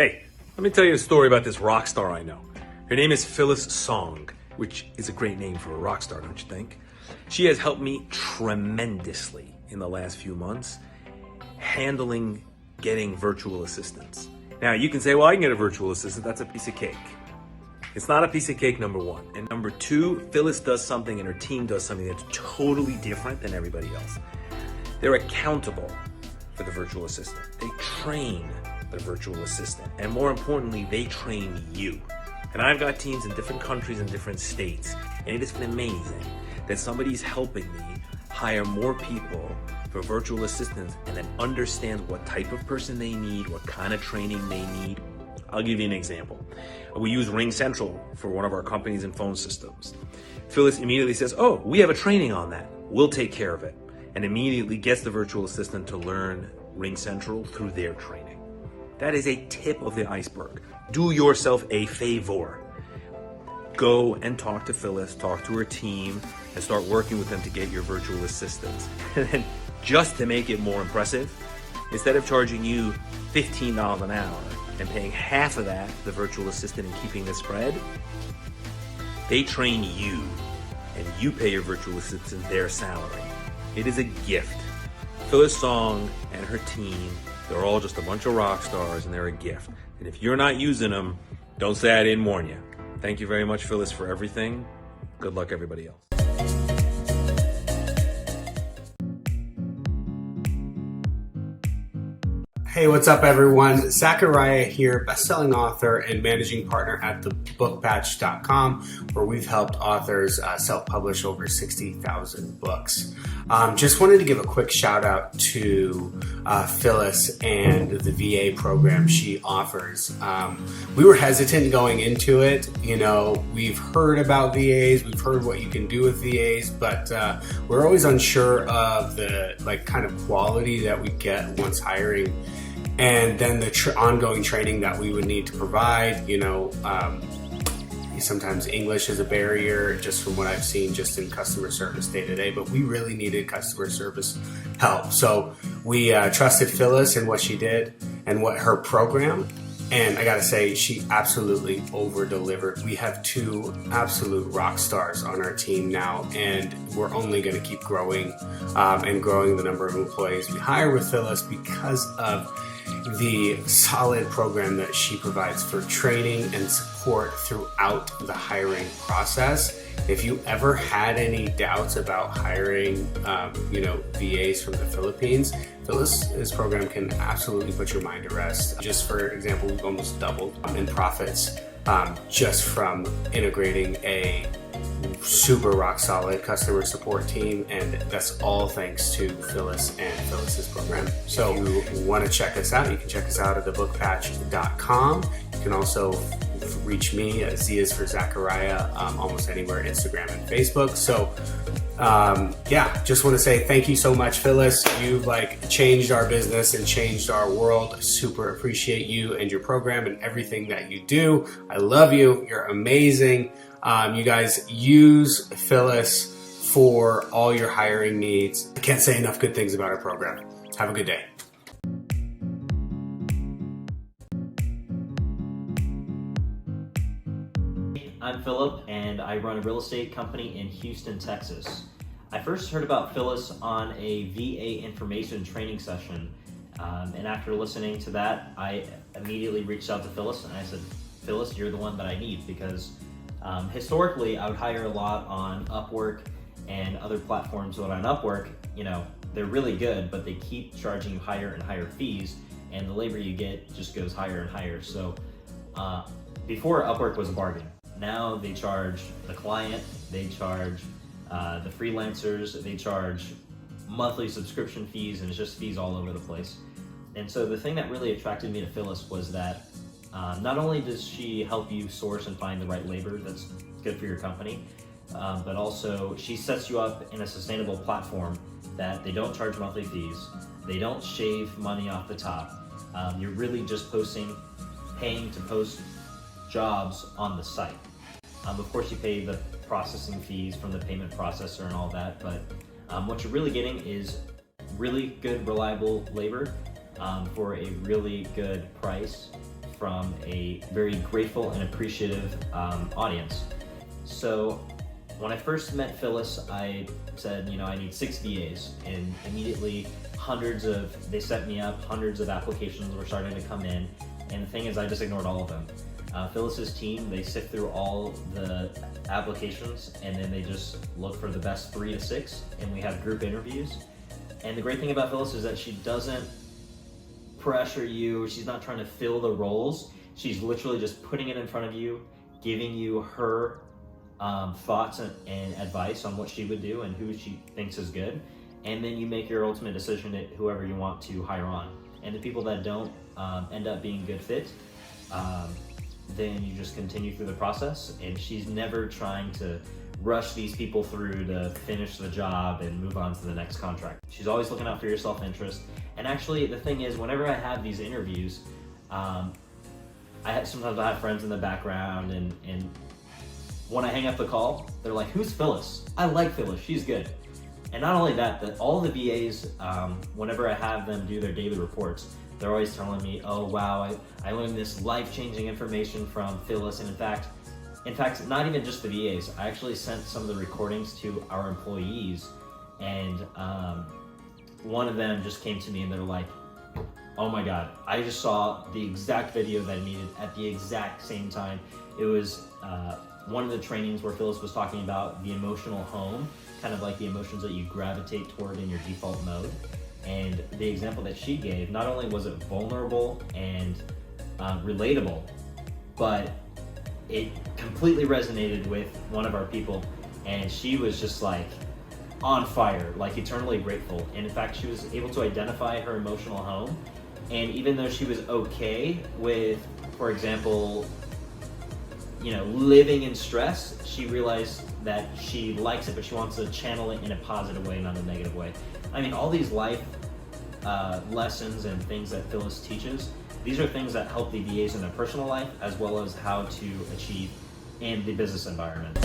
Hey, let me tell you a story about this rock star I know. Her name is Phyllis Song, which is a great name for a rock star, don't you think? She has helped me tremendously in the last few months handling getting virtual assistants. Now, you can say, well, I can get a virtual assistant. That's a piece of cake. It's not a piece of cake, number one. And number two, Phyllis does something and her team does something that's totally different than everybody else. They're accountable for the virtual assistant. They train the virtual assistant. And more importantly, they train you. And I've got teams in different countries and different states. And it has been amazing that somebody's helping me hire more people for virtual assistants and then understand what type of person they need, what kind of training they need. I'll give you an example. We use Ring Central for one of our companies and phone systems. Phyllis immediately says, oh, we have a training on that. We'll take care of it. And immediately gets the virtual assistant to learn Ring Central through their training. That is a tip of the iceberg. Do yourself a favor. Go and talk to Phyllis, talk to her team, and start working with them to get your virtual assistants. And then just to make it more impressive, instead of charging you $15 an hour and paying half of that to the virtual assistant and keeping the spread, they train you and you pay your virtual assistant their salary. It is a gift. Phyllis Song and her team, they're all just a bunch of rock stars and they're a gift. And if you're not using them, don't say I didn't warn you. Thank you very much, Phyllis, for everything. Good luck, everybody else. Hey, what's up, everyone? Zachariah here, best-selling author and managing partner at thebookpatch.com, where we've helped authors self-publish over 60,000 books. Just wanted to give a quick shout out to Phyllis and the VA program she offers. We were hesitant going into it. You know, we've heard about VAs, we've heard what you can do with VAs, but we're always unsure of the kind of quality that we get once hiring, and then the ongoing training that we would need to provide. You know, sometimes English is a barrier, just from what I've seen just in customer service day to day, but we really needed customer service help. So we trusted Phyllis and what she did and what her program, and I gotta say, she absolutely over-delivered. We have two absolute rock stars on our team now, and we're only gonna keep growing and growing the number of employees we hire with Phyllis because of the solid program that she provides for training and support throughout the hiring process. If you ever had any doubts about hiring, VAs from the Philippines, Phyllis's program can absolutely put your mind to rest. Just for example, we've almost doubled in profits just from integrating a super rock solid customer support team, and that's all thanks to Phyllis and Phyllis's program. So if you want to check us out, you can check us out at thebookpatch.com. You can also reach me at Z is for Zachariah almost anywhere, Instagram and Facebook. So just want to say thank you so much, Phyllis. You've changed our business and changed our world. Super appreciate you and your program and everything that you do. I love you. You're amazing. You guys use Phyllis for all your hiring needs. I can't say enough good things about our program. Have a good day. I'm Phillip, and I run a real estate company in Houston, Texas. I first heard about Phyllis on a VA information training session, and after listening to that, I immediately reached out to Phyllis and I said, Phyllis, you're the one that I need, because historically I would hire a lot on Upwork and other platforms. But on Upwork, they're really good, but they keep charging you higher and higher fees, and the labor you get just goes higher and higher. So before, Upwork was a bargain. Now they charge the client, they charge the freelancers, they charge monthly subscription fees, and it's just fees all over the place. And so the thing that really attracted me to Phyllis was that not only does she help you source and find the right labor that's good for your company, but also she sets you up in a sustainable platform that they don't charge monthly fees, they don't shave money off the top. You're really just paying to post jobs on the site. Of course, you pay the processing fees from the payment processor and all that, but what you're really getting is really good, reliable labor for a really good price from a very grateful and appreciative audience. So when I first met Phyllis, I said, I need 6 VAs, and immediately they set me up, hundreds of applications were starting to come in, and the thing is, I just ignored all of them. Phyllis's team, they sift through all the applications, and then they just look for the best 3 to 6, and we have group interviews. And the great thing about Phyllis is that she doesn't pressure you, she's not trying to fill the roles, she's literally just putting it in front of you, giving you her thoughts and advice on what she would do and who she thinks is good, and then you make your ultimate decision at whoever you want to hire on. And the people that don't end up being good fit, then you just continue through the process, and she's never trying to rush these people through to finish the job and move on to the next contract. She's always looking out for your self-interest. And actually, the thing is, whenever I have these interviews, sometimes I have friends in the background, and when I hang up the call, they're like, "Who's Phyllis? I like Phyllis, she's good." And not only that, but all the VAs, whenever I have them do their daily reports, they're always telling me, "Oh wow, I learned this life-changing information from Phyllis." And in fact, not even just the VAs, I actually sent some of the recordings to our employees, and one of them just came to me and they're like, "Oh my God, I just saw the exact video that I needed at the exact same time." It was one of the trainings where Phyllis was talking about the emotional home, kind of like the emotions that you gravitate toward in your default mode. And the example that she gave, not only was it vulnerable and relatable, but it completely resonated with one of our people, and she was just like on fire, like eternally grateful. And in fact, she was able to identify her emotional home, and even though she was okay with, for example, living in stress, she realized that she likes it, but she wants to channel it in a positive way, not a negative way. I mean, all these life lessons and things that Phyllis teaches, these are things that help the VAs in their personal life as well as how to achieve in the business environment.